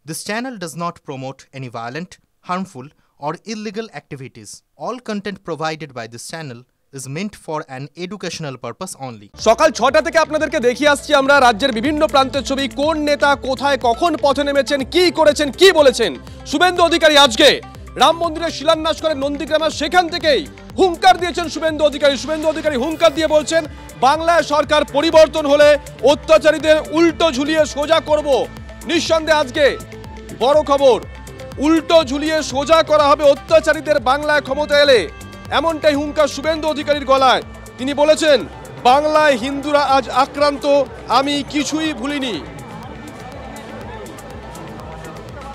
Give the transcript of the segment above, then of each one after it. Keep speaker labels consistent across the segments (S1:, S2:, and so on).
S1: This channel does not promote any violent, harmful, or illegal activities. All content provided by this channel is meant for an educational purpose only.
S2: সকাল ৬টা থেকে আপনাদেরকে দেখিয়ে আসছি আমরা রাজ্যের বিভিন্ন প্রান্তের ছবি। কোন নেতা কোথায় কখন পথে নেমেছেন, কি করেছেন, কি বলেছেন। শুভেন্দু অধিকারী আজকে রাম মন্দিরের শিলান্যাস করেন নন্দীগ্রামে, সেখান থেকেই হুঙ্কার দিয়েছেন শুভেন্দু অধিকারী। শুভেন্দু অধিকারী হুঙ্কার দিয়ে বলছেন, বাংলায় সরকার পরিবর্তন হলে অত্যাচারীদের উল্টো ঝুলিয়ে সোজা করব। নিঃসন্দেহে আজকে বড় খবর, উল্টো ঝুলিয়ে সোজা করা হবে অত্যাচারীদের বাংলায় ক্ষমতা এলে। এমনটাই হুঙ্কার শুভেন্দু অধিকারীর গলায়। তিনি বলেছেন, বাংলায় হিন্দুরা আজ আক্রান্ত, আমি কিছুই ভুলিনি।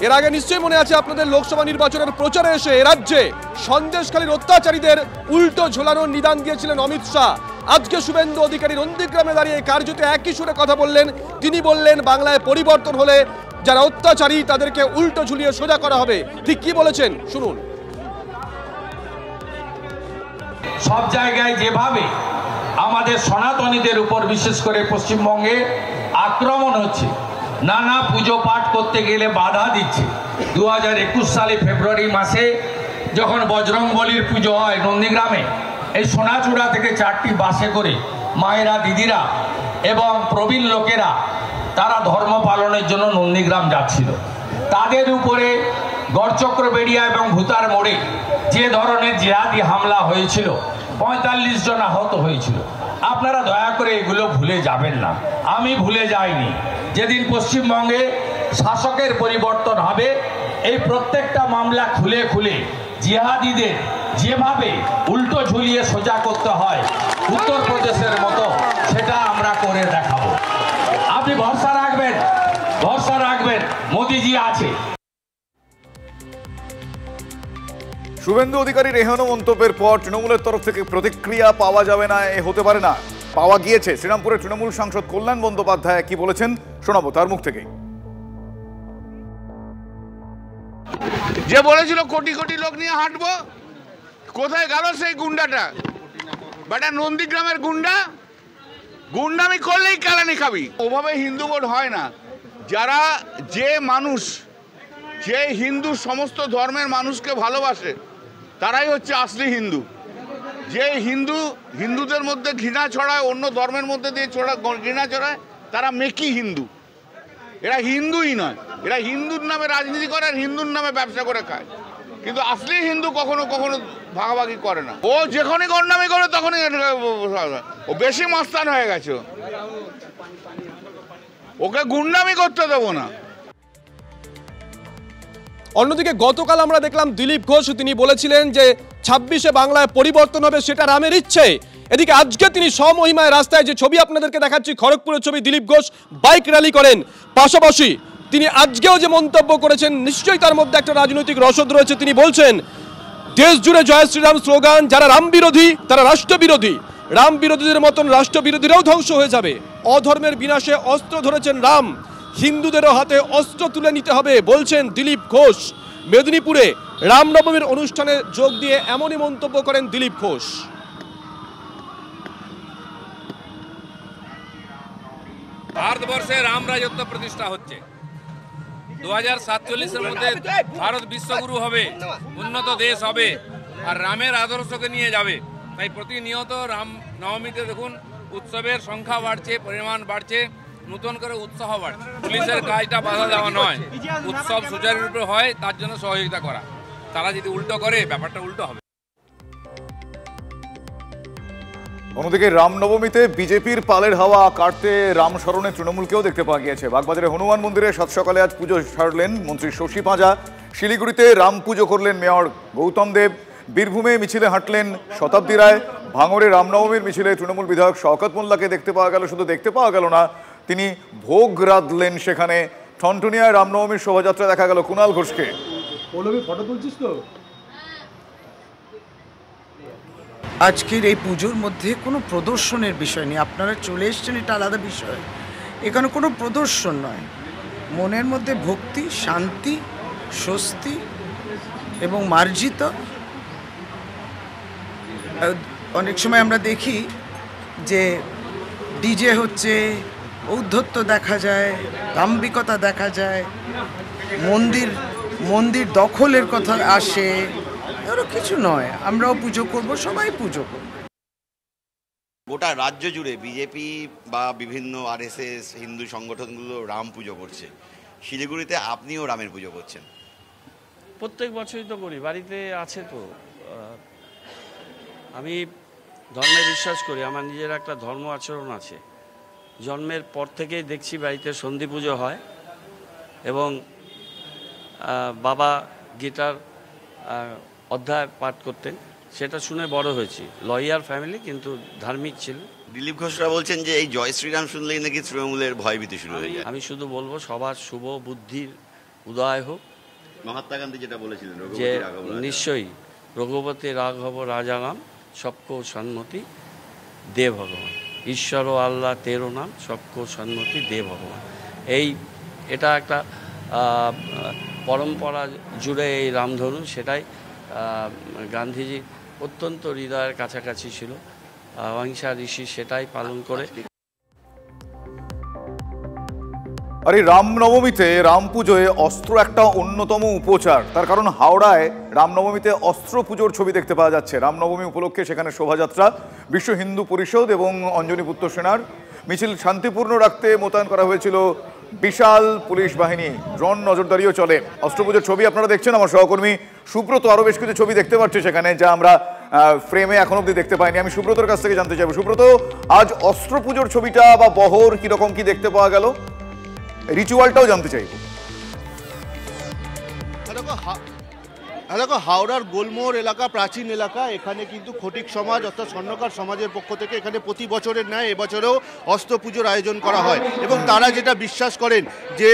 S2: এর আগে নিশ্চয়ই মনে আছে আপনাদের লোকসভা নির্বাচনের প্রচারে এসে এ রাজ্যে সন্দেশখালীর অত্যাচারীদের উল্টো ঝোলানোর নিদান দিয়েছিলেন অমিত শাহ। আজকে শুভেন্দু অধিকারী নন্দীগ্রামে দাঁড়িয়ে কার্যত একই সুরে কথা বললেন। তিনি বললেন, বাংলায় পরিবর্তন হলে যারা অত্যাচারী তাদেরকে উল্টো ঝুলিয়ে সোজা করা হবে। ঠিক কি বলেছেন শুনুন।
S3: সব জায়গায় যেভাবে আমাদের সনাতনীদের উপর বিশেষ করে পশ্চিমবঙ্গে আক্রমণ হচ্ছে, নানা পুজো পাঠ করতে গেলে বাধা দিচ্ছে। 2021 সালে ফেব্রুয়ারি মাসে যখন বজরংবলীর পুজো হয় নন্দীগ্রামে, এই সোনাচূড়া থেকে 4টি বাসে করে মায়েরা, দিদিরা এবং প্রবীণ লোকেরা তারা ধর্ম পালনের জন্য নন্দীগ্রাম যাচ্ছিল। তাদের উপরে গড়চক্রবেড়িয়া এবং ভূতার মোড়ে যে ধরনের জিহাদি হামলা হয়েছিল, 45 জন আহত হয়েছিল। আপনারা দয়া করে এগুলো ভুলে যাবেন না। আমি ভুলে যাইনি। যেদিন পশ্চিমবঙ্গে শাসকের পরিবর্তন হবে, এই প্রত্যেকটা মামলা খুলে খুলে জিহাদিদের যেভাবে উল্টো ঝুলিয়ে সোজা করতে হয় উত্তরপ্রদেশের মতো, সেটা আমরা করে দেখাবো। আপনি ভরসা রাখবেন, ভরসা রাখবেন, মোদিজি আছে।
S4: শুভেন্দু অধিকারীর এহেন মন্তব্যের পর তৃণমূলের তরফ থেকে প্রতিক্রিয়া পাওয়া যাবে না, এ হতে পারে না, পাওয়া গিয়েছে। শ্রীরামপুরের তৃণমূল সাংসদ কল্যাণ বন্দ্যোপাধ্যায় কি বলেছেন শোনাবো তার মুখ থেকে।
S5: যে বলেছিল কোটি কোটি লোক নিয়ে হাঁটবো, কোথায় গেল সেই গুন্ডাটা? বেটা নন্দীগ্রামের গুন্ডা, গুন্ডামি করলেই কেলানি খাবি। ওভাবে হিন্দু ভোট হয় না। যারা যে মানুষ, যে হিন্দু সমস্ত ধর্মের মানুষকে ভালোবাসে, তারাই হচ্ছে আসলি হিন্দু। যে হিন্দুদের মধ্যে ঘৃণা ছড়ায়, অন্য ধর্মের মধ্যে দিয়ে ঘৃণা ছড়ায়, তারা মেকি হিন্দু। এরা হিন্দুই নয়, এরা হিন্দুর নামে রাজনীতি করে আর হিন্দুর নামে ব্যবসা করে খায়। কিন্তু আসলি হিন্দু কখনো কখনো ভাগাভাগি করে না। ও যখনই গন্ডামি করে তখনই ও বেশি মাস্তান হয়ে গেছে, ওকে গুন্ডামি করতে দেবো না।
S2: অন্যদিকে গতকাল আমরা দেখলাম দিলীপ ঘোষ, তিনি বলেছিলেন যে 26-এ বাংলায় পরিবর্তন হবে, সেটা রামের ইচ্ছে। এদিকে আজকে তিনি স্বমহিমায় রাস্তায়, যে ছবি আপনাদেরকে দেখাচ্ছি খড়গপুরের ছবি, দিলীপ ঘোষ বাইক র্যালি করেন। পাশাপাশি তিনি আজকেও যে মন্তব্য করেছেন, নিশ্চয়ই তার মধ্যে একটা রাজনৈতিক রসদ রয়েছে। তিনি বলছেন, দেশ জুড়ে জয় শ্রীরাম স্লোগান, যারা রাম বিরোধী তারা রাষ্ট্রবিরোধী, রাম বিরোধীদের মতন রাষ্ট্রবিরোধীরাও ধ্বংস হয়ে যাবে। অধর্মের বিনাশে অস্ত্র ধরেছেন রাম, হিন্দুদেরও হাতে অস্ত্র তুলে নিতে হবে বলছেন দিলীপ ঘোষ। মেদিনীপুরে রামনবমীর অনুষ্ঠানে যোগ দিয়ে এমনই মন্তব্য করেন দিলীপ ঘোষ।
S6: ভারতবর্ষে রাম রাজত্ব প্রতিষ্ঠা হচ্ছে। 2047-এর মধ্যে ভারত বিশ্বগুরু হবে, উন্নত দেশ হবে, আর রামের আদর্শকে নিয়ে যাবে। তাই প্রতিনিয়ত রাম নবমীতে দেখুন উৎসবের সংখ্যা বাড়ছে, পরিমাণ বাড়ছে, নতুন করে উৎসাহ বাড়ছে। পুলিশের কাজটা বাধা দেওয়া নয়, উৎসব সুচারুরূপে হয় তার জন্য সহযোগিতা করা। তারা যদি উল্টো করে, ব্যাপারটা উল্টো হবে।
S4: অন্যদিকে রামনবমীতে বিজেপির পালের হাওয়া কাটতে রাম স্মরণে তৃণমূলকেও দেখতে পাওয়া গিয়েছে। বাগবাজারে হনুমান মন্দিরে সাত সকালে আজ পুজো সারলেন মন্ত্রী শশী পাঁজা। শিলিগুড়িতে রাম পুজো করলেন মেয়র গৌতম দেব। বীরভূমে মিছিলে হাঁটলেন শতাব্দী রায়। ভাঙড়ে রামনবমীর মিছিলে তৃণমূল বিধায়ক শওকত মোল্লাকে দেখতে পাওয়া গেল। শুধু দেখতে পাওয়া গেল না, তিনি ভোগ রাঁধলেন সেখানে। ঠনঠনিয়ায় রামনবমীর শোভাযাত্রা দেখা গেল কুণাল ঘোষকে।
S2: ফটো তুলছিস তো?
S7: আজকের এই পুজোর মধ্যে কোনো প্রদর্শনের বিষয় নেই। আপনারা চলে এসছেন, এটা আলাদা বিষয়। এখানে কোনো প্রদর্শন নয়। মনের মধ্যে ভক্তি, শান্তি, স্বস্তি এবং মার্জিত। অনেক সময় আমরা দেখি যে ডিজে হচ্ছে, ঔদ্ধত্য দেখা যায়, দাম্ভিকতা দেখা যায়, মন্দির দখলের কথা আসে, আরও কিছু নয়। আমরাও পুজো করব, সবাই পুজো করব।
S8: গোটা রাজ্য জুড়ে বিজেপি বা বিভিন্ন আরএসএস হিন্দু সংগঠনগুলো রাম পুজো করছে, শিলিগুড়িতে আপনিও রামের পুজো করছেন।
S9: প্রত্যেক বছরই তো করি, বাড়িতে আছে তো। আমি ধর্মে বিশ্বাস করি, আমার নিজের একটা ধর্ম আচরণ আছে। জন্মের পর থেকেই দেখছি বাড়িতে সন্ধি পুজো হয়, এবং বাবা গীতার অধ্যায় পাঠ করতেন, সেটা শুনে বড় হয়েছি। লয়ার ফ্যামিলি, কিন্তু ধার্মিক ছিল।
S8: দিলীপ ঘোষরা বলছেন যে এই জয় শ্রীরাম শুনলেই নাকি তৃণমূলের ভয়ভীতি শুরু হয়ে যায়।
S9: আমি শুধু বলবো সবার শুভ বুদ্ধির উদয় হোক।
S8: মহাত্মা গান্ধী যেটা বলেছিলেন
S9: যে নিশ্চয়ই রঘুপতি রাঘব রাজারাম সবকো সন্মতি দে ভগবান, ঈশ্বর ও আল্লাহ তেরো নাম সবকো সন্মতি দে ভগবান। এটা একটা পরম্পরা জুড়ে এই রামধনু, সেটাই গান্ধীজি অত্যন্ত হৃদয়ের কাছাকাছি ছিল। অহিংসা ঋষি সেটাই পালন করে।
S4: আর এই রামনবমীতে রাম পুজোয় অস্ত্র একটা অন্যতম উপচার। তার কারণ হাওড়ায় রামনবমীতে অস্ত্র পুজোর ছবি দেখতে পাওয়া যাচ্ছে। রামনবমী উপলক্ষে সেখানে শোভাযাত্রা, বিশ্ব হিন্দু পরিষদ এবং অঞ্জনী পুত্র সেনার মিছিল শান্তিপূর্ণ রাখতে মোতায়েন করা হয়েছিল বিশাল পুলিশ বাহিনী। ড্রোন নজরদারিও চলে। অস্ত্র পুজোর ছবি আপনারা দেখছেন, আমার সহকর্মী সুব্রত আরও বেশ কিছু ছবি দেখতে পাচ্ছে সেখানে, যা আমরা ফ্রেমে এখন অব্দি দেখতে পাইনি। আমি সুব্রতর কাছ থেকে জানতে চাইব, সুব্রত, আজ অস্ত্র পুজোর ছবিটা বা বহর কিরকম কি দেখতে পাওয়া গেল, রিচুয়ালটাও জানতে চাইব।
S10: দেখো, হাওড়ার গোলমোহর এলাকা প্রাচীন এলাকা, এখানে কিন্তু খটিক সমাজ অর্থাৎ স্বর্ণকার সমাজের পক্ষ থেকে এখানে প্রতি বছরের ন্যায় এবছরেও অস্ত্র পুজোর আয়োজন করা হয়। এবং তারা যেটা বিশ্বাস করেন যে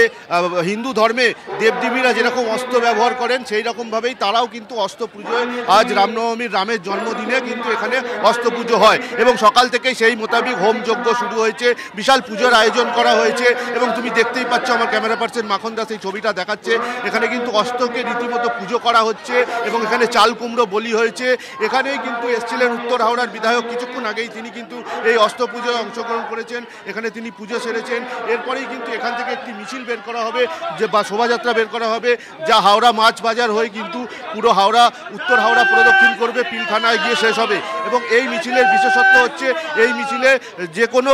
S10: হিন্দু ধর্মে দেবদেবীরা যেরকম অস্ত্র ব্যবহার করেন, সেই রকমভাবেই তারাও কিন্তু অস্ত্র পুজোয় আজ রামনবমীর রামের জন্মদিনে কিন্তু এখানে অস্ত্র পুজো হয়। এবং সকাল থেকেই সেই মোতাবেক হোম যজ্ঞ শুরু হয়েছে, বিশাল পুজোর আয়োজন করা হয়েছে। এবং তুমি দেখতেই পাচ্ছ, আমার ক্যামেরা পার্সন মাখন দাস এই ছবিটা দেখাচ্ছে, এখানে কিন্তু অস্ত্রকে রীতিমতো পুজো করা হচ্ছে এবং এখানে চাল কুমড়ো বলি হয়েছে। এখানেই কিন্তু এসেছিলেন উত্তর হাওড়ার বিধায়ক কিছুক্ষণ আগেই, তিনি কিন্তু এই অস্ত্র পুজোয় অংশগ্রহণ করেছেন, এখানে তিনি পুজো সেরেছেন। এরপরেই কিন্তু এখান থেকে একটি মিছিল বের করা হবে, যে বা শোভাযাত্রা বের করা হবে, যা হাওড়া মাছ বাজার হয়ে কিন্তু পুরো হাওড়া উত্তর হাওড়া প্রদক্ষিণ করবে, পিলখানায় গিয়ে শেষ হবে। এবং এই মিছিলের বিশেষত্ব হচ্ছে, এই মিছিলে যে কোনো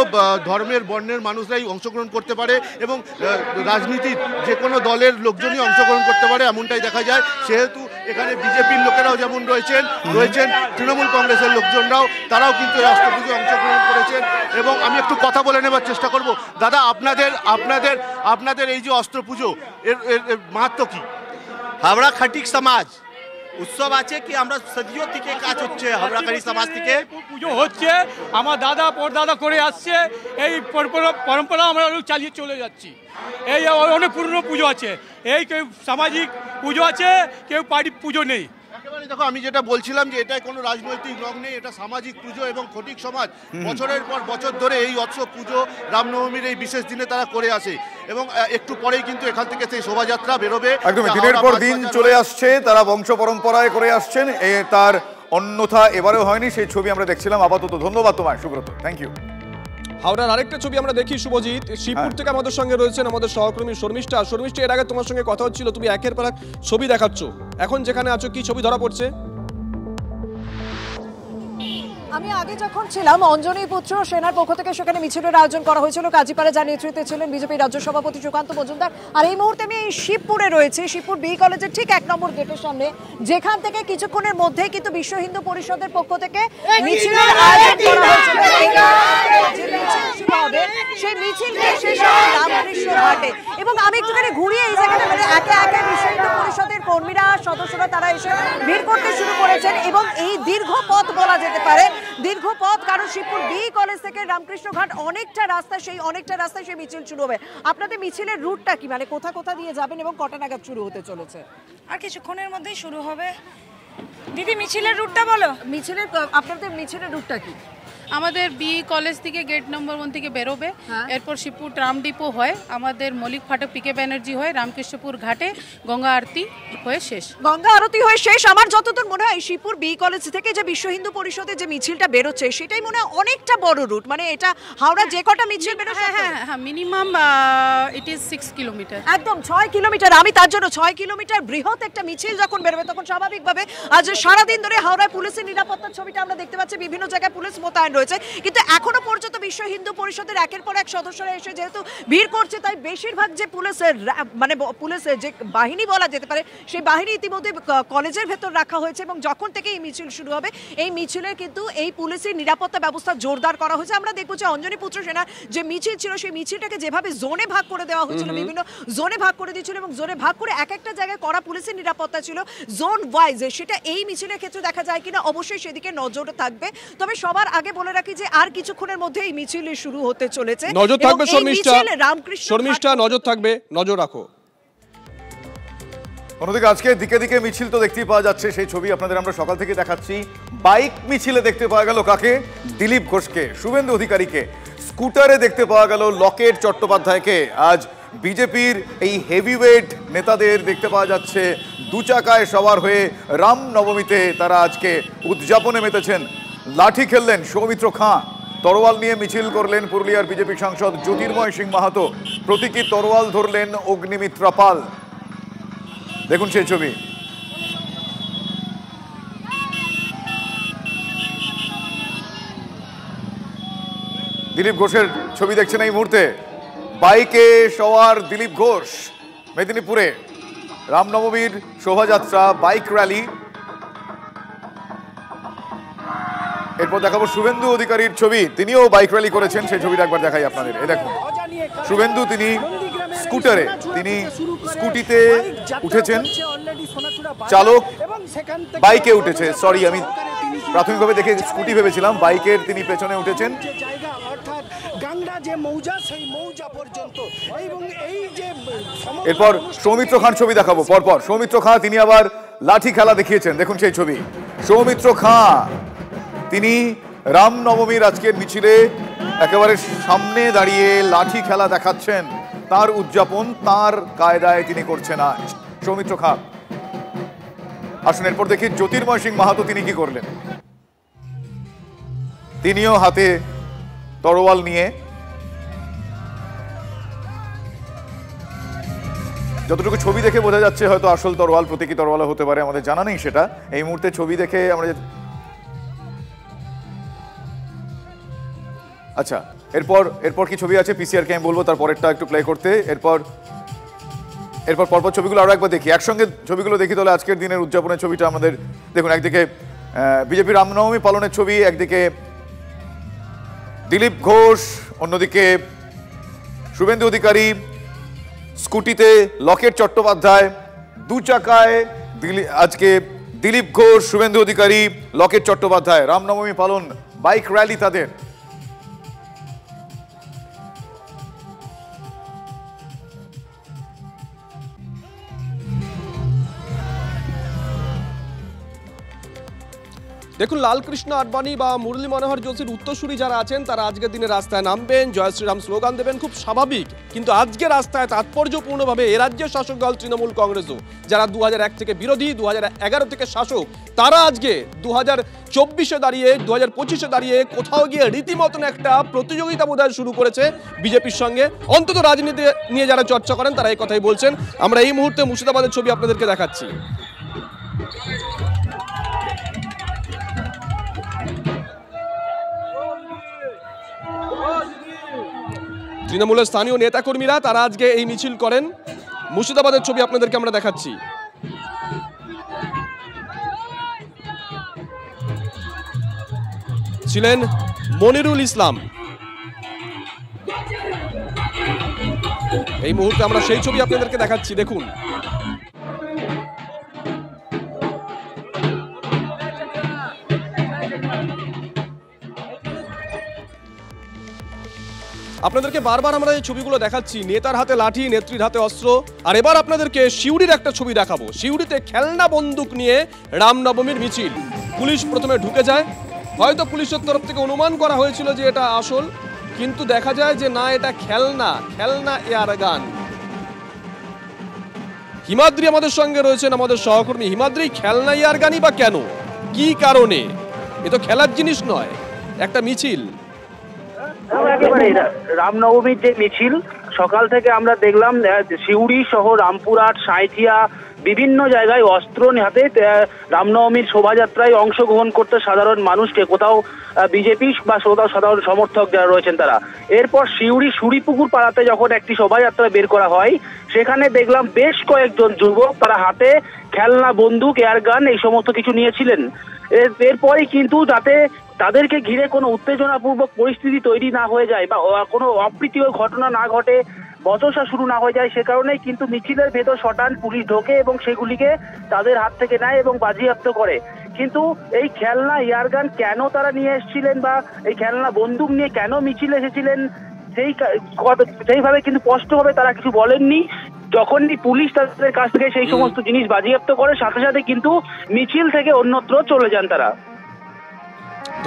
S10: ধর্মের বর্ণের মানুষরাই অংশগ্রহণ করতে পারে এবং রাজনীতির যে কোনো দলের লোকজনই অংশগ্রহণ করতে পারে, এমনটাই দেখা যায়। সেহেতু এখানে বিজেপির লোকেরাও যেমন রয়েছেন, তৃণমূল কংগ্রেসের লোকজনরাও, তারাও কিন্তু এই অস্ত্র পুজোয় অংশগ্রহণ করেছেন। এবং আমি একটু কথা বলে নেবার চেষ্টা করব। দাদা, আপনাদের এই যে অস্ত্র পুজো, এর মাহাত্ম্য কি?
S11: হাওড়া খাটিক সমাজ উৎসব আছে কি, আমরা সদিও থেকে কাজ হচ্ছে, হাওড়াখালি সমাজ থেকে
S12: পুজো হচ্ছে, আমার দাদা পরদাদা করে আসছে, এই পরম্পরা আমরা চালিয়ে চলে যাচ্ছি। এই অনেক পুরনো পুজো আছে, এই কেউ সামাজিক পুজো আছে, কেউ পার্টি পুজো নেই।
S10: একেবারে দেখো, আমি যেটা বলছিলাম যে এটাই কোনো রাজনৈতিক রং নেই, এটা সামাজিক পুজো। এবং খটিক সমাজ বছরের পর বছর ধরে এই উৎসব পুজো রামনবমীর এই বিশেষ দিনে তারা করে আসে। এবং একটু পরেই কিন্তু এখান থেকে সেই শোভাযাত্রা বেরোবে।
S4: একদম দিনের পর দিন চলে আসছে, তারা বংশ পরম্পরায় করে আসছেন, তার অন্যথা এবারেও হয়নি। সেই ছবি আমরা দেখছিলাম আপাতত। ধন্যবাদ তোমায় সুব্রত, থ্যাংক ইউ।
S2: হাওড়ার আরেকটা ছবি আমরা দেখি শুভজিৎ, শিবপুর থেকে আমাদের সঙ্গে রয়েছেন আমাদের সহকর্মী শর্মিষ্ঠা। শর্মিষ্ঠা, এর আগে তোমার সঙ্গে কথা হচ্ছিল, তুমি একের পর এক ছবি দেখাচ্ছ, এখন যেখানে আছো কি ছবি ধরা পড়ছে?
S13: আমি আগে যখন ছিলাম অঞ্জনী পুত্র সেনার পক্ষ থেকে সেখানে মিছিলের আয়োজন করা হয়েছিল, কাজীপাড়া যার নেতৃত্বে ছিলেন বিজেপি রাজ্য সভাপতি সুকান্ত মজুমদার। আর এই মুহূর্তে আমি শিবপুরে রয়েছি, শিবপুর বি কলেজের ঠিক 1 নম্বর গেটের সামনে, যেখান থেকে কিছুক্ষণের মধ্যেই কিন্তু বিশ্ব হিন্দু পরিষদের পক্ষ থেকে মিছিলের আয়োজন করা হয়েছিল। সেই মিছিল শেষ হবে রামকৃষ্ণ ঘাটে। এবং আমি একটুখানি ঘুরিয়ে এই জায়গাটা, মানে একে একে বিশ্ব হিন্দু পরিষদের কর্মীরা, সদস্যরা তারা এসে ভিড় করতে শুরু করেছেন। এবং এই দীর্ঘ পথ বলা যেতে পারে, দীর্ঘ পথ, কারণ শিবপুর বি কলেজ থেকে রামকৃষ্ণ ঘাট অনেকটা রাস্তা, সেই অনেকটা রাস্তায় সেই মিছিল শুরু হবে। আপনাদের মিছিলের রুটটা কি, মানে কোথা কোথা দিয়ে যাবেন এবং কটা নাগাদ শুরু হতে চলেছে?
S14: আর কিছুক্ষণের মধ্যেই শুরু হবে। দিদি, মিছিলের রুটটা বলো।
S13: আপনাদের মিছিলের রুটটা কি?
S15: আমাদের বি কলেজ থেকে গেট নম্বর 1 থেকে বেরোবে, এরপর শিবপুর ট্রাম ডিপো হয়, আমাদের মলিক ফাটক পিকে ব্যানার্জি হয়, রামকৃষ্ণপুর ঘাটে গঙ্গা আরতি হয়ে শেষ।
S13: গঙ্গা আরতি হয়ে শেষ। আমার যতদূর মনে হয় শিবপুর বি কলেজ থেকে যে বিশ্ব হিন্দু পরিষদের যে মিছিলটা বেরোচ্ছে সেটাই মনে হয় অনেকটা বড় রুট, মানে এটা হাওড়া যে কটা মিছিল বেরোচ্ছে
S15: হ্যাঁ মিনিমাম ইট ইজ 6 কিলোমিটার,
S13: একদম 6 কিলোমিটার। আমি তার জন্য 6 কিলোমিটার বৃহৎ একটা মিছিল যখন বেরোবে তখন স্বাভাবিকভাবে আজ সারাদিন ধরে হাওড়ায় পুলিশের নিরাপত্তার ছবিটা আমরা দেখতে পাচ্ছি, বিভিন্ন জায়গায় পুলিশ মোতায়েন রয়েছে, কিন্তু এখনো পর্যন্ত বিশ্ব হিন্দু পরিষদের একের পর এক সদস্যরা এসে যেহেতু ভিড় করছে তাই বেশিরভাগ যে পুলিশের মানে পুলিশের যে বাহিনী বলা যেতে পারে সেই বাহিনী ইতিমধ্যে কলেজের ভেতর রাখা হয়েছে এবং যখন থেকে এই মিছিল শুরু হবে এই মিছিলের কিন্তু এই পুলিশের নিরাপত্তা ব্যবস্থা জোরদার করা হয়েছে। আমরা দেখবো যে অঞ্জনী পুত্র সেনার যে মিছিল ছিল সেই মিছিলটাকে যেভাবে জোনে ভাগ করে দেওয়া হয়েছিল, বিভিন্ন জোনে ভাগ করে দিয়েছিল এবং জোনে ভাগ করে এক একটা জায়গায় করা পুলিশের নিরাপত্তা ছিল জোন ওয়াইজ, সেটা এই মিছিলের ক্ষেত্রে দেখা যায় কিনা অবশ্যই সেদিকে নজর থাকবে। তবে সবার আগে বলে রাখি যে আর কিছুক্ষণের মধ্যে এই মিছিল শুরু হতে চলেছে,
S2: নজর থাকবে
S13: শর্মিষ্ঠা,
S2: নজর থাকবে, নজর রাখো।
S4: অন্যদিকে আজকে দিকে দিকে মিছিল তো দেখতেই পাওয়া যাচ্ছে, সেই ছবি আপনাদের আমরা সকাল থেকে দেখাচ্ছি। বাইক মিছিলে দেখতে পাওয়া গেল কাকে? দিলীপ ঘোষকে, শুভেন্দু অধিকারীকে। স্কুটারে দেখতে পাওয়া গেল লকেট চট্টোপাধ্যায়কে। আজ বিজেপির এই হেভিওয়েট নেতাদের দেখতে পাওয়া যাচ্ছে দু চাকায় সবার হয়ে রামনবমীতে তারা আজকে উদযাপনে মেতেছেন। লাঠি খেললেন সৌমিত্র খাঁ, তরোয়াল নিয়ে মিছিল করলেন পুরুলিয়ার বিজেপি সাংসদ জ্যোতির্ময় সিং মাহাতো, প্রতীকী তরোয়াল ধরলেন অগ্নিমিত্রা পাল। দেখুন সেই ছবি। দিলীপ ঘোষের ছবি দেখছেন এই মুহূর্তে। বাইকে সওয়ার দিলীপ ঘোষ মেদিনীপুরে রামনবমীর শোভাযাত্রা, বাইক র্যালি। এরপর দেখাবো শুভেন্দু অধিকারীর ছবি, তিনিও বাইক র্যালি করেছেন, সেই ছবিটা একবার দেখাই আপনাদের। এই দেখুন শুভেন্দু, তিনি স্কুটারে, তিনি স্কুটিতে উঠেছেন, চালক বাইকে উঠেছে, সরি আমি প্রাথমিকভাবে দেখে স্কুটি ভেবেছিলাম, বাইকের তিনি পেছনে উঠেছেন। এরপর সৌমিত্র খান ছবি দেখাবো পরপর। সৌমিত্র খাঁ তিনি আবার লাঠি খেলা দেখিয়েছেন, দেখুন সেই ছবি। সৌমিত্র খাঁ তিনি রামনবমীর আজকের মিছিলে একেবারে সামনে দাঁড়িয়ে লাঠি খেলা দেখাচ্ছেন, তার উদযাপন তার কায়দায় তিনি করছেন আজ সৌমিত্র খাঁ। আসুন এরপর দেখি জ্যোতির্ময় সিং মাহাতো তিনি কি করলেন। তিনিও হাতে তরোয়াল নিয়ে, যতটুকু ছবি দেখে বোঝা যাচ্ছে হয়তো আসল তরোয়াল প্রতীকী তরোয়াল হতে পারে, আমাদের জানা নেই সেটা। এই মুহূর্তে ছবি দেখে আমরা, আচ্ছা এরপর কি ছবি আছে পিসিআরকে আমি বলবো তার পরেরটা একটু প্লে করতে। এরপর পরপর ছবিগুলো আরো একবার দেখি, একসঙ্গে ছবিগুলো দেখি তাহলে আজকের দিনের উদযাপনের ছবিটা আমাদের দেখুন। একদিকে বিজেপি রামনবমী পালনের ছবি, একদিকে দিলীপ ঘোষ, অন্যদিকে শুভেন্দু অধিকারী, স্কুটিতে লকেট চট্টোপাধ্যায়, দু চাকায় আজকে দিলীপ ঘোষ, শুভেন্দু অধিকারী, লকেট চট্টোপাধ্যায়, রামনবমী পালন, বাইক র্যালি তাদের।
S2: দেখুন লালকৃষ্ণ আডবাণী বা মুরলী মনোহর যোশীর উত্তরসূরি যারা আছেন তারা আজকের দিনে রাস্তায় নামবেন, জয় শ্রীরাম স্লোগান দেবেন, খুব স্বাভাবিক। কিন্তু আজকে রাস্তায় তাৎপর্যপূর্ণভাবে এ রাজ্যের শাসক দল তৃণমূল কংগ্রেসও, যারা 2001 থেকে বিরোধী, 2011 থেকে শাসক, তারা আজকে 2024-এ দাঁড়িয়ে, 2025-এ দাঁড়িয়ে কোথাও গিয়ে রীতিমতন একটা প্রতিযোগিতা বোধহয় শুরু করেছে বিজেপির সঙ্গে। অন্তত রাজনীতি নিয়ে যারা চর্চা করেন তারা এই কথাই বলছেন। আমরা এই মুহূর্তে মুর্শিদাবাদের ছবি আপনাদেরকে দেখাচ্ছি। তৃণমূলের স্থানীয় নেতাকর্মীরা তারা আজকে এই মিছিল করেন। মুর্শিদাবাদের ছবি আপনাদেরকে আমরা দেখাচ্ছি। ছিলেন মনিরুল ইসলাম। এই মুহূর্তে আমরা সেই ছবি আপনাদেরকে দেখাচ্ছি, দেখুন। আপনাদেরকে বারবার আমরা এই ছবিগুলো দেখাচ্ছি, নেতার হাতে লাঠি, নেত্রীর হাতে অস্ত্র। আর এবার আপনাদেরকে সিউড়ির একটা ছবি দেখাবো। সিউড়িতে খেলনা বন্দুক নিয়ে রামনবমীর মিছিল। পুলিশ প্রথমে ঢুকে যায়, হয়তো পুলিশের তরফ থেকে অনুমান করা হয়েছিল যে এটা আসল, কিন্তু দেখা যায় যে না, এটা খেলনা এয়ার গান। হিমাদ্রি আমাদের সঙ্গে রয়েছেন, আমাদের সহকর্মী। হিমাদ্রি, খেলনা এয়ার গানই বা কেন, কি কারণে? এ তো খেলার জিনিস নয়, একটা মিছিল।
S16: একেবারে রামনবমীর যে মিছিল সকাল থেকে আমরা দেখলাম সিউড়ি সহ রামপুরহাট, সাঁইথিয়া বিভিন্ন জায়গায় অস্ত্র হাতে রামনবমীর শোভাযাত্রায় অংশগ্রহণ করতে সাধারণ মানুষকে, কোথাও বিজেপি বা সাধারণ সমর্থক যারা রয়েছেন তারা। এরপর সিউড়ি সুরিপুকুর পাড়াতে যখন একটি শোভাযাত্রা বের করা হয়, সেখানে দেখলাম বেশ কয়েকজন যুবক তারা হাতে খেলনা, বন্দুক, এয়ার গান এই সমস্ত কিছু নিয়েছিলেন। এরপরই কিন্তু যাতে তাদেরকে ঘিরে কোনো উত্তেজনাপূর্বক পরিস্থিতি তৈরি না হয়ে যায় বা কোনো অপ্রীতিকর ঘটনা না ঘটে, বচসা শুরু না হয়ে যায়, সে কারণেই কিন্তু মিছিলের ভেতর শটান পুলিশ ঢোকে এবং সেগুলিকে তাদের হাত থেকে নেয় এবং বাজেয়াপ্ত করে। কিন্তু এই খেলনা এয়ারগান কেন তারা নিয়ে এসেছিলেন বা এই খেলনা বন্দুক নিয়ে কেন মিছিলে এসেছিলেন সেইভাবে কিন্তু স্পষ্টভাবে তারা কিছু বলেননি। যখনই পুলিশ তাদের কাছ থেকে সেই সমস্ত জিনিস বাজেয়াপ্ত করে, সাথে সাথে কিন্তু মিছিল থেকে অন্যত্র চলে যান তারা।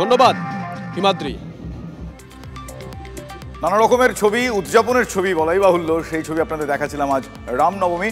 S2: ধন্যবাদ হিমাদ্রি।
S4: নানা রকমের ছবি, উদযাপনের ছবি বলাই বাহুল্য, সেই ছবি আপনাদের দেখাচ্ছিলাম আজ রামনবমী।